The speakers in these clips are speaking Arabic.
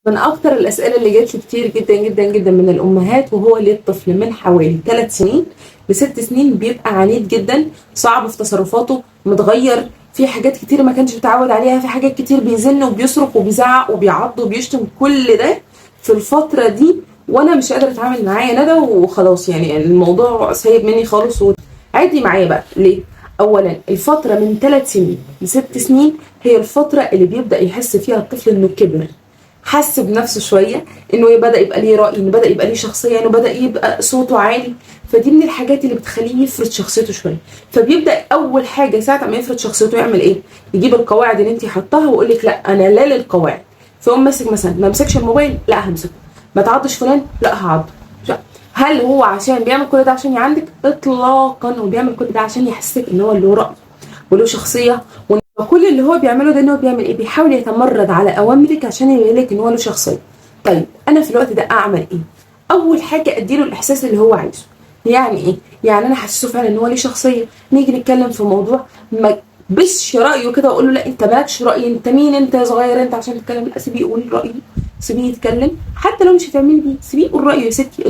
من اكتر الاسئله اللي جات لي كتير جدا جدا جدا من الامهات، وهو ليه الطفل من حوالي 3 سنين ل6 سنين بيبقى عنيد جدا، صعب في تصرفاته، متغير في حاجات كتير ما كانش متعود عليها، في حاجات كتير بيزن وبيصرخ وبيزعق وبيعض وبيشتم، كل ده في الفتره دي وانا مش قادره اتعامل معاه يا ندى، وخلاص يعني الموضوع سايب مني خالص. عادي معايا بقى ليه؟ اولا الفتره من 3 سنين ل6 سنين هي الفتره اللي بيبدا يحس فيها الطفل انه كبر، حس بنفسه شويه، انه بدا يبقى ليه راي، انه بدا يبقى ليه شخصيه، انه بدا يبقى صوته عالي. فدي من الحاجات اللي بتخليه يفرض شخصيته شويه. فبيبدا اول حاجه ساعه ما يفرض شخصيته يعمل ايه؟ يجيب القواعد اللي انت حطاها ويقول لك لا انا لا للقواعد. فيقوم ماسك مثلا ما امسكش الموبايل، لا همسكه. ما تعضش فلان، لا هعضه. هل هو عشان بيعمل كل ده عشان يعندك؟ اطلاقا. هو بيعمل كل ده عشان يحسسك ان هو له راي وله شخصيه، وكل اللي هو بيعمله ده ان هو بيعمل ايه؟ بيحاول يتمرد على اوامرك عشان يبين لك ان هو له شخصيه. طيب انا في الوقت ده اعمل ايه؟ اول حاجه اديله الاحساس اللي هو عايزه. يعني ايه؟ يعني انا حاسسه فعلا ان هو ليه شخصيه، نيجي نتكلم في موضوع ما بس رايه كده واقول له لا انت مالكش راي، انت مين انت صغير انت عشان تتكلم؟ لا سيبيه يقول رايه، سيبيه يتكلم، حتى لو مش هتعملي بيه سيبيه يقول رايه يا ستي.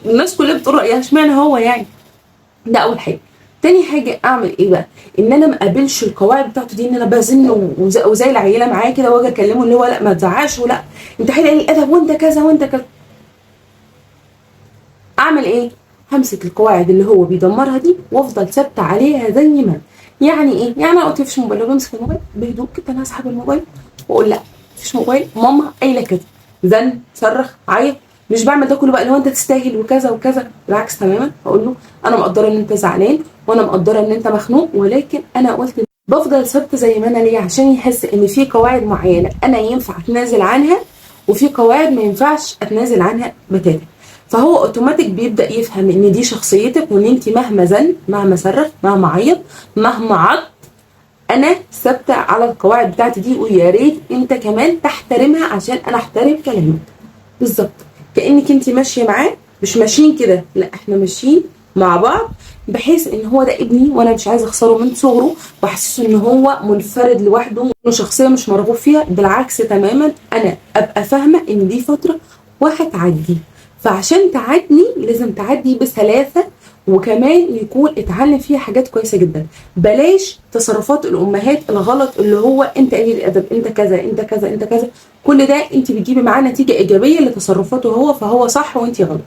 الناس كلها بتقول رايها، اشمعنى هو يعني؟ ده اول حاجه. تاني حاجه اعمل ايه بقى؟ ان انا ما اقابلش القواعد بتاعته دي، ان انا بزن وزي العيله معاه كده واجي اكلمه اللي هو لا ما تزعقش، ولا انت حلو الادب وانت كذا وانت كذا. اعمل ايه؟ همسك القواعد اللي هو بيدمرها دي وافضل ثابته عليها زي ما. يعني ايه؟ يعني انا قلت مفيش موبايل، لو بمسك الموبايل بهدوء كده انا هسحب الموبايل واقول لا مفيش موبايل، ماما قايله كده. زن، صرخ، عيط، مش بعمل ده كله بقى اللي هو انت تستاهل وكذا وكذا، بالعكس تماما. اقول له انا مقدره ان انت زعلان وانا مقدره ان انت مخنوق، ولكن انا قلت بفضل ثابته زي ما انا ليه عشان يحس ان في قواعد معينه انا ينفع اتنازل عنها، وفي قواعد ما ينفعش اتنازل عنها بتاتا. فهو اوتوماتيك بيبدا يفهم ان دي شخصيتك، وان انت مهما زن، مهما صرخ، مهما عيط، مهما عض، انا ثابته على القواعد بتاعتي دي، ويا ريت انت كمان تحترمها عشان انا احترم كلامك. بالظبط كانك انت ماشيه معاه، مش ماشيين كده، لا احنا ماشيين مع بعض، بحيث ان هو ده ابني وانا مش عايزه اخسره من صغره واحسسه ان هو منفرد لوحده انه شخصيه مش مرغوب فيها. بالعكس تماما، انا ابقى فاهمه ان دي فتره وهتعدي، فعشان تعدي لازم تعدي بسلاسه، وكمان يكون اتعلم فيها حاجات كويسه جدا. بلاش تصرفات الامهات الغلط اللي هو انت قليل الادب، انت كذا انت كذا انت كذا. كل ده انت بتجيبي معاه نتيجه ايجابيه لتصرفاته هو، فهو صح وانت غلط.